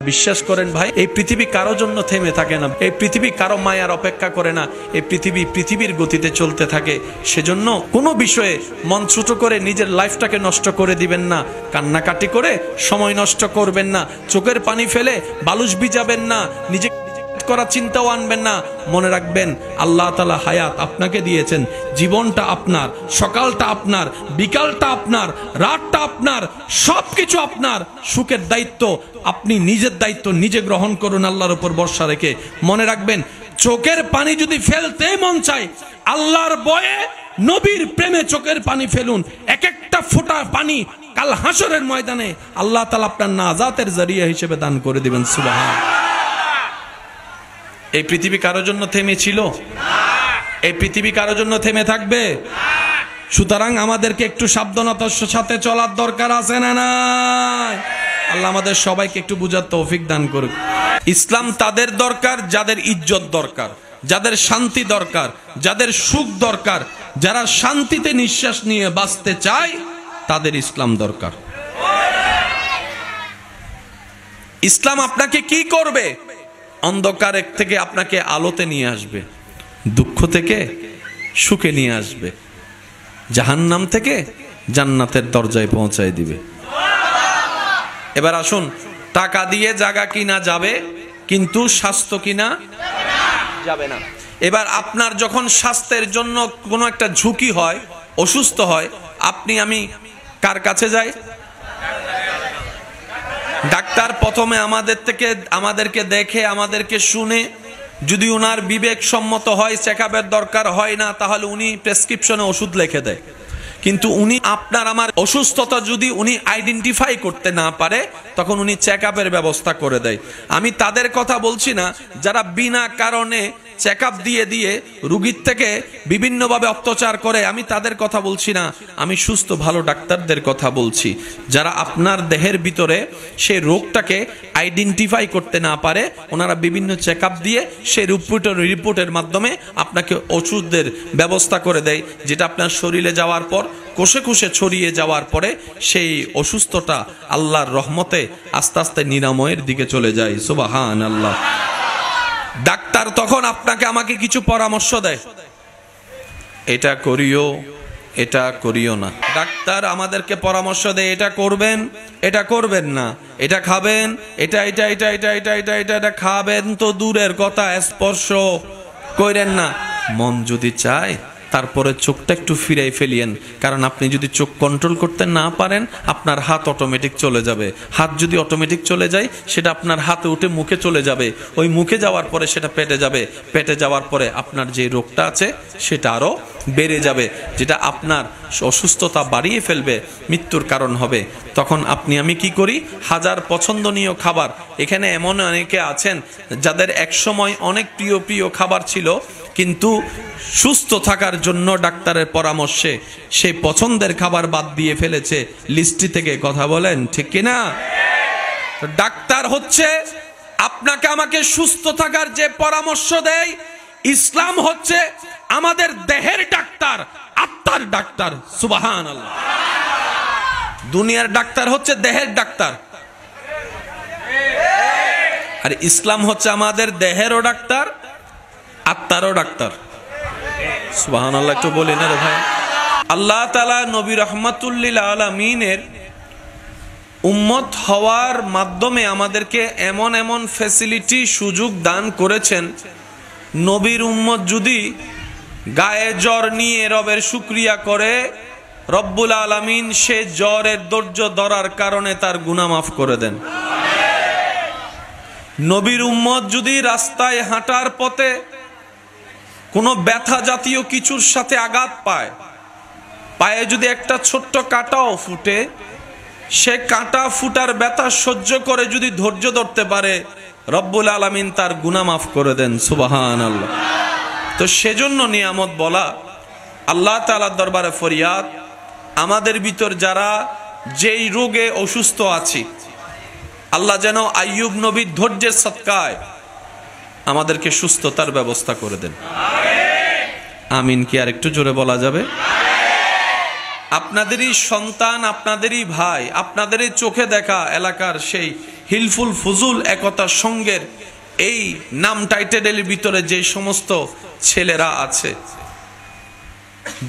বিশ্বাস করেন ভাই, এই পৃথিবী কারো জন্য থেমে থাকে না, এই পৃথিবী কারো মায়ার অপেক্ষা করে না, এই পৃথিবীর গতিতে চলতে থাকে। সেজন্য কোনো বিষয়ে মন ছোট করে নিজের লাইফটাকে নষ্ট করে দিবেন না, কান্নাকাটি করে সময় নষ্ট করবেন না, চোখের পানি ফেলে বালুশ ভিজাবেন না, নিজে করার চিন্তাও আনবেন না। মনে রাখবেন আল্লাহ তাআলা হায়াত আপনাকে দিয়েছেন, জীবনটা আপনার, সকালটা আপনার, বিকালটা আপনার, রাতটা আপনার, সবকিছু আপনার। সুখের দায়িত্ব আপনি নিজের দায়িত্ব নিজে গ্রহণ করুন আল্লাহর উপর ভরসা রেখে। মনে রাখবেন চোখের পানি যদি ফেলতে মন চায়, আল্লাহর ভয়ে নবীর প্রেমে চোখের পানি ফেলুন। এক একটা ফোঁটা পানি কাল হাসরের ময়দানে আল্লাহ তাআলা আপনার নাজাতের জরিয়া হিসেবে দান করে দিবেন। সুবহানাল্লাহ। এই পৃথিবী কারোর জন্য থেমেছিল? এই পৃথিবী কারোর জন্য থেমে থাকবে? সুতরাং আমাদেরকে একটু সাবধানতার সাথে চলার দরকার আছে না নাই? আল্লাহ আমাদের সবাইকে একটু বুঝার তৌফিক দান করুক। ইসলাম তাদের দরকার যাদের ইজ্জত দরকার, যাদের শান্তি দরকার, যাদের সুখ দরকার, যারা শান্তিতে নিঃশ্বাস নিয়ে বাঁচতে চায়, তাদের ইসলাম দরকার। ইসলাম আপনাকে কি করবে? অন্ধকার থেকে আপনাকে আলোতে নিয়ে আসবে, দুঃখ থেকে সুখে নিয়ে আসবে, জাহান্নাম থেকে জান্নাতের দরজায় পৌঁছায় দিবে। এবার আসুন, টাকা দিয়ে জায়গা কিনা যাবে, কিন্তু স্বাস্থ্য কিনা যাবে না। এবার আপনার যখন স্বাস্থ্যের জন্য কোনো একটা ঝুঁকি হয়, অসুস্থ হয়, আমি কার কাছে যাই? ডাক্তার প্রথমে আমাদেরকে দেখে, আমাদেরকে শুনে, যদি উনার বিবেক সম্মত হয়, চেকআপের দরকার হয় না, তাহলে উনি প্রেসক্রিপশনে ওষুধ লিখে দেয়। কিন্তু উনি আপনার আমার অসুস্থতা যদি উনি আইডেন্টিফাই করতে না পারে, তখন উনি চেকআপের ব্যবস্থা করে দেয়। আমি তাদের কথা বলছি না যারা বিনা কারণে চেকআপ দিয়ে দিয়ে রোগীর থেকে বিভিন্নভাবে অত্যাচার করে, আমি তাদের কথা বলছি না। আমি সুস্থ ভালো ডাক্তারদের কথা বলছি, যারা আপনার দেহের ভিতরে সেই রোগটাকে আইডেন্টিফাই করতে না পারে, ওনারা বিভিন্ন চেকআপ দিয়ে সেই রিপোর্টের মাধ্যমে আপনাকে ওষুধের ব্যবস্থা করে দেয়, যেটা আপনার শরীরে যাওয়ার পর কোষে কোষে ছড়িয়ে যাওয়ার পরে সেই অসুস্থতা আল্লাহর রহমতে আস্তে আস্তে নিরাময়ের দিকে চলে যায়। সুবহানাল্লাহ। ডাক্তার তখন আপনাকে আমাকে কিছু পরামর্শ দেয়, এটা করিও, এটা করিও না। ডাক্তার আমাদেরকে পরামর্শ দেয়, এটা করবেন, এটা করবেন না, এটা খাবেন, এটা এটা এটা এটা এটা এটা এটা এটা খাবেন তো দূরের কথা, স্পর্শ করেন না। মন যদি চায় তারপরে চোখটা একটু ফিরাই ফেলিয়েন, কারণ আপনি যদি চোখ কন্ট্রোল করতে না পারেন, আপনার হাত অটোমেটিক চলে যাবে। হাত যদি অটোমেটিক চলে যায়, সেটা আপনার হাতে উঠে মুখে চলে যাবে, ওই মুখে যাওয়ার পরে সেটা পেটে যাবে, পেটে যাওয়ার পরে আপনার যে রোগটা আছে সেটা আরও বেড়ে যাবে, যেটা আপনার অসুস্থতা বাড়িয়ে ফেলবে, মৃত্যুর কারণ হবে। তখন আমি কি করি? হাজার পছন্দনীয় খাবার, এখানে এমন অনেকে আছেন যাদের একসময় অনেক প্রিয় প্রিয় খাবার ছিল, কিন্তু সুস্থ থাকার জন্য ডাক্তারের পরামর্শে সেই পছন্দের খাবার বাদ দিয়ে ফেলেছে লিস্টি থেকে। কথা বলেন ঠিক কিনা? ডাক্তার হচ্ছে আপনাকে আমাকে সুস্থ থাকার যে পরামর্শ দেয়, ইসলাম হচ্ছে আমাদের দেহের ডাক্তার, আত্মার ডাক্তার। সুবহানাল্লাহ। দুনিয়ার ডাক্তার হচ্ছে দেহের ডাক্তার, আর ইসলাম হচ্ছে আমাদের দেহেরও ডাক্তার, আত্মারও ডাক্তার। সুবহানাল্লাহ। একটু বলি না রে ভাই। আল্লাহ তাআলা নবী রাহমাতুল লিল আলামিনের উম্মত হওয়ার মাধ্যমে আমাদেরকে এমন এমন ফ্যাসিলিটি সুযোগ দান করেছেন, নবীর উম্মত যদি গায়ে জ্বর নিয়ে রবের শুকরিয়া করে, রব্বুল আলামিন সে জ্বরের ধৈর্য ধরার কারণে তার গুনাহ মাফ করে দেন। নবীর উম্মত যদি রাস্তায় হাঁটার পথে কোনো ব্যথা জাতীয় কিছুর সাথে আঘাত পায়, পায়ে যদি একটা ছোট্ট কাঁটাও ফুটে, সে কাঁটা ফুটার ব্যথা সহ্য করে যদি ধৈর্য ধরতে পারে, রব্বুল আলামিন তার গুনাহ মাফ করে দেন। সুবহানাল্লাহ। তো সেজন্য নিয়ামত বলা, আল্লাহ তাআলার দরবারে ফরিয়াদ, আমাদের ভিতর যারা যেই রোগে অসুস্থ আছি, আল্লাহ যেন আইয়ুব নবীর ধৈর্যের সদকায় আমাদেরকে সুস্থতার ব্যবস্থা করে দেন। আমিন। কি আর একটু জোরে বলা যাবে? আপনাদেরই সন্তান, আপনাদেরই ভাই, আপনাদেরই চোখে দেখা এলাকার সেই হিলফুল ফুজুল একতা সঙ্গের এই নাম টাইটেলের ভিতরে যে সমস্ত ছেলেরা আছে,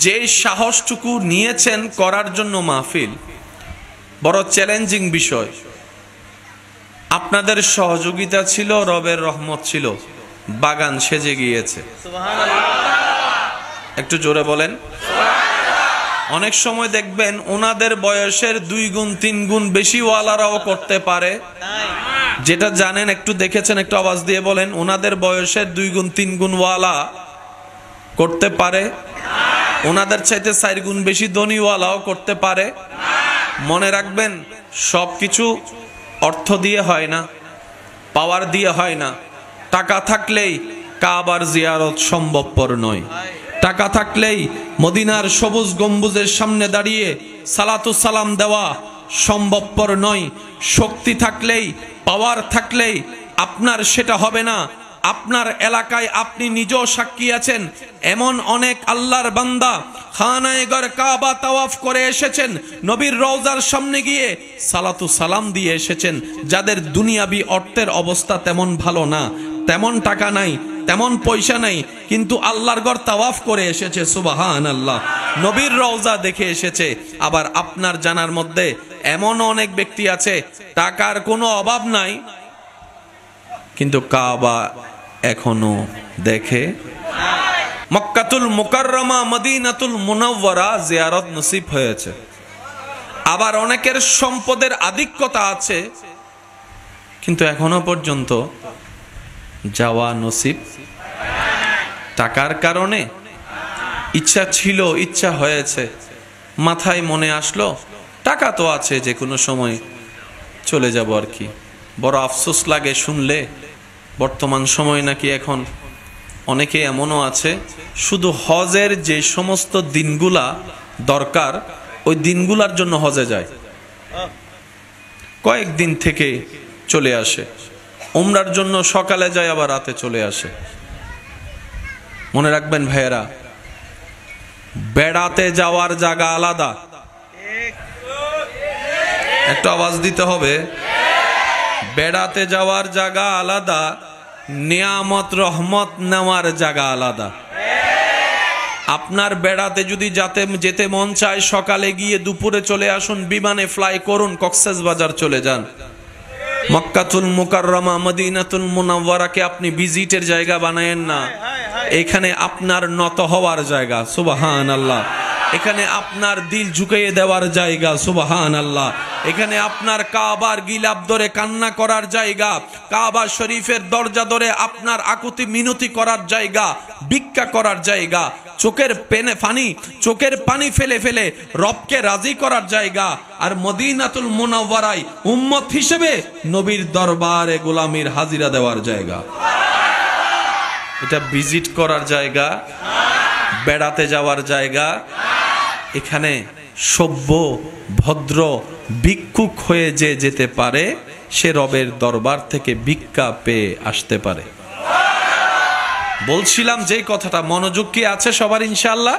যে সাহসটুকু নিয়েছেন করার জন্য মাহফিল, বড় চ্যালেঞ্জিং বিষয়। আপনাদের সহযোগিতা ছিল, রবের রহমত ছিল, বাগান সেজে গিয়েছে। একটু জোরে বলেন। অনেক সময় দেখবেন ওনাদের বয়সের 2 গুণ 3 গুণ বেশি ওয়ালারাও করতে পারে, যেটা জানেন, একটু দেখেছেন, একটু আওয়াজ দিয়ে বলেন। ওনাদের বয়সের 2 গুণ 3 গুণ ওয়ালা করতে পারে, ওনাদের চাইতে 4 গুণ বেশি ধনীওয়ালাও করতে পারে। মনে রাখবেন, সবকিছু অর্থ দিয়ে হয় না, পাওয়ার দিয়ে হয় না। টাকা থাকলেই কাবার জিয়ারত সম্ভবপর নয়, টাকা থাকলেই মদিনার সবুজ গম্বুজের সামনে দাঁড়িয়ে সালাতু সালাম দেওয়া সম্ভবপর নয়। শক্তি থাকলেই, পাওয়ার থাকলেই আপনার সেটা হবে না। আপনার এলাকায় আপনি নিজেও সাক্ষী আছেন, এমন অনেক আল্লাহর বান্দা খানায়ে গর কাবা তাওয়াফ করে এসেছেন, নবীর রওজার সামনে গিয়ে সালাতু সালাম দিয়ে এসেছেন, যাদের দুনিয়াবি অর্থের অবস্থা তেমন ভালো না, তেমন টাকা নাই, তেমন পয়সা নাই, কিন্তু আল্লাহর ঘর তাওয়াফ করে এসেছে। সুবহানাল্লাহ, নবীর রওজা দেখে এসেছে। আবার আপনার জানার মধ্যে এমন অনেক ব্যক্তি আছে, টাকার কোনো অভাব নাই, কিন্তু কাবা এখনো দেখে। মক্কাতুল মুকাররমা, মদিনাতুল মুনাওয়ারা জিয়ারত নসিব হয়েছে। আবার অনেকের সম্পদের আধিক্যতা আছে, কিন্তু এখনো পর্যন্ত যাওয়া নসিব। টাকার কারণে ইচ্ছা ছিল, ইচ্ছা হয়েছে, মাথায় মনে আসলো টাকা তো আছে, যে কোনো সময় চলে যাব আর কি। বড় আফসোস লাগে শুনলে, বর্তমান সময় নাকি এখন অনেকে এমনও আছে শুধু হজের যে সমস্ত দিনগুলা দরকার ওই দিনগুলার জন্য হজে যায়, কয়েকদিন থেকে চলে আসে। উমরার জন্য সকালে যায়, আবার রাতে চলে আসে। মনে রাখবেন ভাইয়েরা, বেড়াতে যাওয়ার জায়গা আলাদা। একটু আওয়াজ দিতে হবে। বেড়াতে যাওয়ার জায়গা আলাদা, নিয়ামত রহমত নেওয়ার জায়গা আলাদা। আপনার বেড়াতে যদি যেতে মন চায়, সকালে গিয়ে দুপুরে চলে আসুন, বিমানে ফ্লাই করুন, কক্সবাজার চলে যান। মক্কাতুল মুকাররমা, মদিনাতুল মুনাওয়ারাকে আপনি ভিজিটের জায়গা বানায়েন না, এখানে আপনার নত হওয়ার জায়গা। সুবহানাল্লাহ। এখানে আপনার দিল ঝুঁকিয়ে দেওয়ার জায়গা। সুবহানাল্লাহ। এখানে আপনার কাবার গিলাপ ধরে কান্না করার জায়গা, কাবা শরীফের দরজা ধরে আপনার আকুতি মিনতি করার জায়গা, ভিক্ষা করার জায়গা, চোখের পানি ফেলে ফেলে রবকে রাজি করার জায়গা। আর মদিনাতুল মুনাওয়ারায় উম্মত হিসেবে নবীর দরবারে গোলামির হাজিরা দেওয়ার জায়গা। এটা ভিজিট করার জায়গা, বেড়াতে যাওয়ার জায়গা। এখানে সভ্য ভদ্র ভিক্ষুক হয়ে যে যেতে পারে, সে রবের দরবার থেকে ভিক্ষা পেয়ে আসতে পারে। বলছিলাম যে কথাটা, মনোযোগ কি আছে সবার? ইনশাআল্লাহ।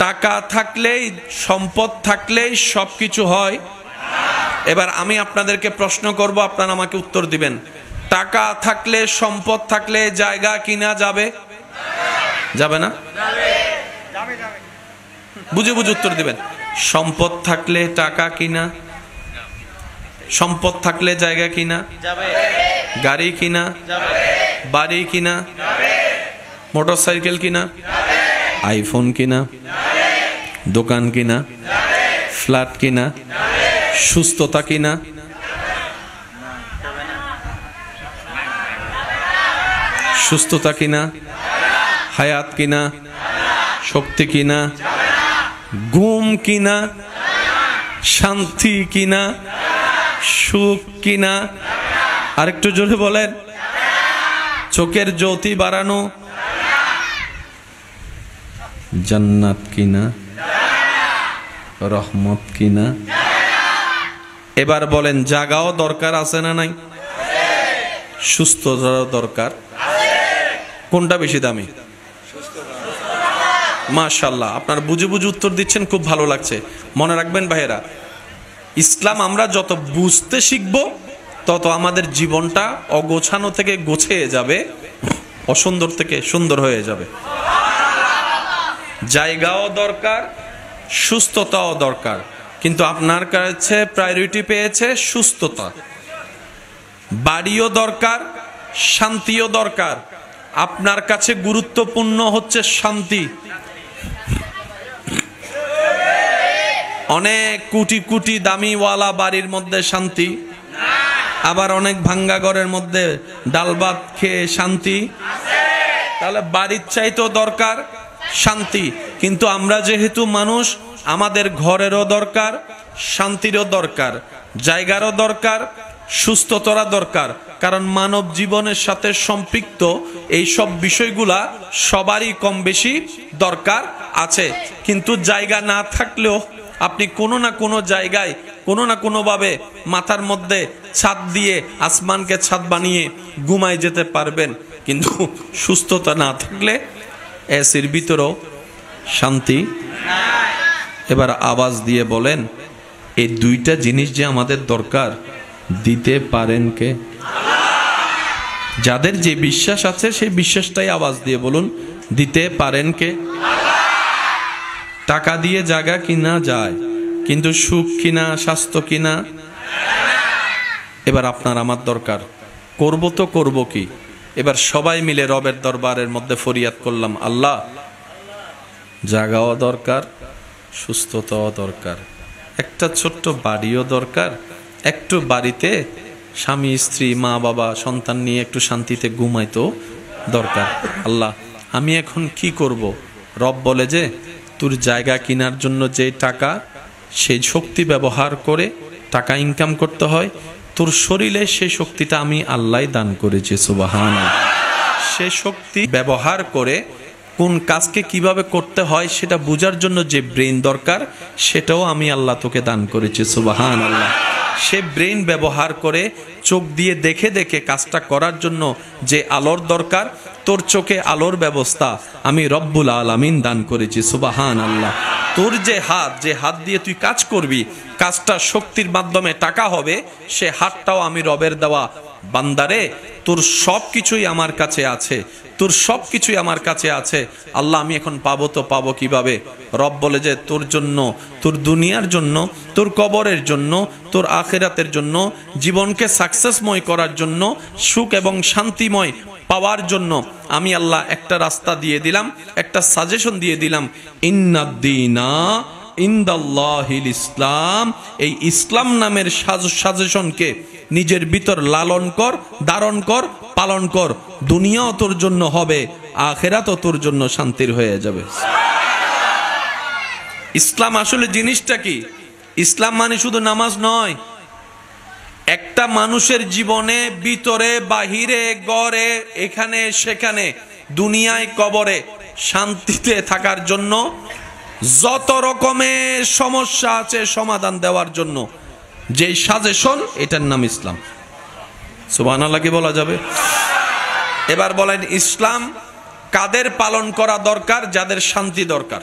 টাকা থাকলেই, সম্পদ থাকলেই সবকিছু হয়। এবার আমি আপনাদেরকে প্রশ্ন করব, আপনারা আমাকে উত্তর দিবেন। টাকা থাকলে, সম্পদ থাকলে জায়গা কিনা যাবে? যাবে না? বুঝে বুঝে উত্তর দিবেন। সম্পদ থাকলে টাকা কিনা, সম্পদ থাকলে জায়গা কিনা, গাড়ি কিনা, বাড়ি কিনা, মোটরসাইকেল কিনা, আইফোন কিনা, দোকান কিনা, ফ্ল্যাট কিনা, সুস্থতা কিনা, সুস্থতা কিনা, হায়াত কিনা, শক্তি কিনা, ঘুম কিনা, শান্তি কিনা, সুখ কিনা, আরেকটু জোরে বলেন। চোখের জ্যোতি বাড়ানো, জান্নাত কিনা, রহমত কিনা। এবার বলেন, জাগাও দরকার আছে না নাই? সুস্থতারও দরকার। কোনটা বেশি দামি? মাশাআল্লাহ, আপনারা বুঝে বুঝে উত্তর দিচ্ছেন, খুব ভালো লাগছে। মনে রাখবেন ভাইয়েরা, ইসলাম আমরা যত বুঝতে শিখবো তত আমাদের জীবনটা অগোছানো থেকে গোছিয়ে যাবে, অসুন্দর থেকে সুন্দর হয়ে যাবে। জায়গাও দরকার, সুস্থতাও দরকার, কিন্তু আপনার কাছে প্রায়োরিটি পেয়েছে সুস্থতা। বাড়িও দরকার, শান্তিও দরকার। আপনার কাছে গুরুত্বপূর্ণ হচ্ছে শান্তি। অনেক কোটি কোটি দামিওয়ালা বাড়ির মধ্যে শান্তি, আবার অনেক ভাঙ্গা ঘরের মধ্যে ডাল ভাত খেয়ে শান্তি। তাহলে বাড়ির চাইতেও দরকার শান্তি। কিন্তু আমরা যেহেতু মানুষ, আমাদের ঘরেরও দরকার, শান্তিরও দরকার, জায়গারও দরকার, সুস্থতারও দরকার। কারণ মানব জীবনের সাথে সম্পৃক্ত এই সব বিষয়গুলা সবারই কম বেশি দরকার আছে। কিন্তু জায়গা না থাকলেও আপনি কোনো না কোনো জায়গায় কোনো না কোনোভাবে মাথার মধ্যে ছাদ দিয়ে, আসমানকে ছাদ বানিয়ে ঘুমায় যেতে পারবেন। কিন্তু সুস্থতা না থাকলে এসির ভিতরেও শান্তি। এবার আওয়াজ দিয়ে বলেন, এই দুইটা জিনিস যে আমাদের দরকার, দিতে পারেন কে? যাদের যে বিশ্বাস আছে সেই বিশ্বাসটাই আওয়াজ দিয়ে বলুন, দিতে পারেন কে? টাকা দিয়ে জায়গা কিনা যায়, কিন্তু সুখ কিনা, স্বাস্থ্য কিনা। এবার আপনার আমার দরকার, করব তো করব কি? এবার সবাই মিলে রবের দরবারের মধ্যে ফরিয়াদ করলাম, আল্লাহ জায়গাও দরকার, সুস্থতাও দরকার, একটা ছোট্ট বাড়িও দরকার, একটু বাড়িতে স্বামী স্ত্রী মা বাবা সন্তান নিয়ে একটু শান্তিতে ঘুমাইতো দরকার। আল্লাহ আমি এখন কি করব? রব বলে যে তোর জায়গা কেনার জন্য যে টাকা, সেই শক্তি ব্যবহার করে টাকা ইনকাম করতে হয়, তোর শরীরে সেই শক্তিটা আমি আল্লাহ দান করেছি, সুবহানাল্লাহ। সে শক্তি ব্যবহার করে কোন কাজকে কিভাবে করতে হয় সেটা বোঝার জন্য যে ব্রেন দরকার, সেটাও আমি আল্লাহ তোকে দান করেছি, সুবহানাল্লাহ। সে ব্রেন ব্যবহার করে চোখ দিয়ে দেখে দেখে কাজটা করার জন্য যে আলোর দরকার, তোর চোখে আলোর ব্যবস্থা আমি রব্বুল আলামিন দান করেছি, সুবহানাল্লাহ। তোর যে হাত দিয়ে তুই কাজ করবি, কাজটা শক্তির মাধ্যমে টাকা হবে, সে হাতটাও আমি রবের দেওয়া। বান্দারে তোর সব কিছুই আমার কাছে আছে, তোর সব কিছুই আমার কাছে আছে। আল্লাহ আমি এখন পাবো তো পাবো কিভাবে? রব বলে যে তোর জন্য, তোর দুনিয়ার জন্য, তোর কবরের জন্য, তোর আখিরাতের জন্য, জীবনকে সাকসেসময় করার জন্য, সুখ এবং শান্তিময় পাওয়ার জন্য আমি আল্লাহ একটা রাস্তা দিয়ে দিলাম, একটা সাজেশন দিয়ে দিলাম। ইন্নাদ্দীনা ইনদাল্লাহিল ইসলাম। এই ইসলাম নামের সাজেশনকে নিজের ভিতর লালন কর, ধারণ কর, পালন কর। দুনিয়াও তোর জন্য হবে, আখিরাতও তোর জন্য শান্তির হয়ে যাবে। ইসলাম আসলে জিনিসটা কি? ইসলাম মানে শুধু নামাজ নয়। একটা মানুষের জীবনে ভিতরে বাহিরে, গড়ে, এখানে সেখানে, দুনিয়ায় কবরে শান্তিতে থাকার জন্য যত রকমের সমস্যা আছে সমাধান দেওয়ার জন্য যে সাজেশন, এটার নাম ইসলাম। সুবহানাল্লাহ কি বলা যাবে? এবার বলেন, ইসলাম কাদের পালন করা দরকার? যাদের শান্তি দরকার।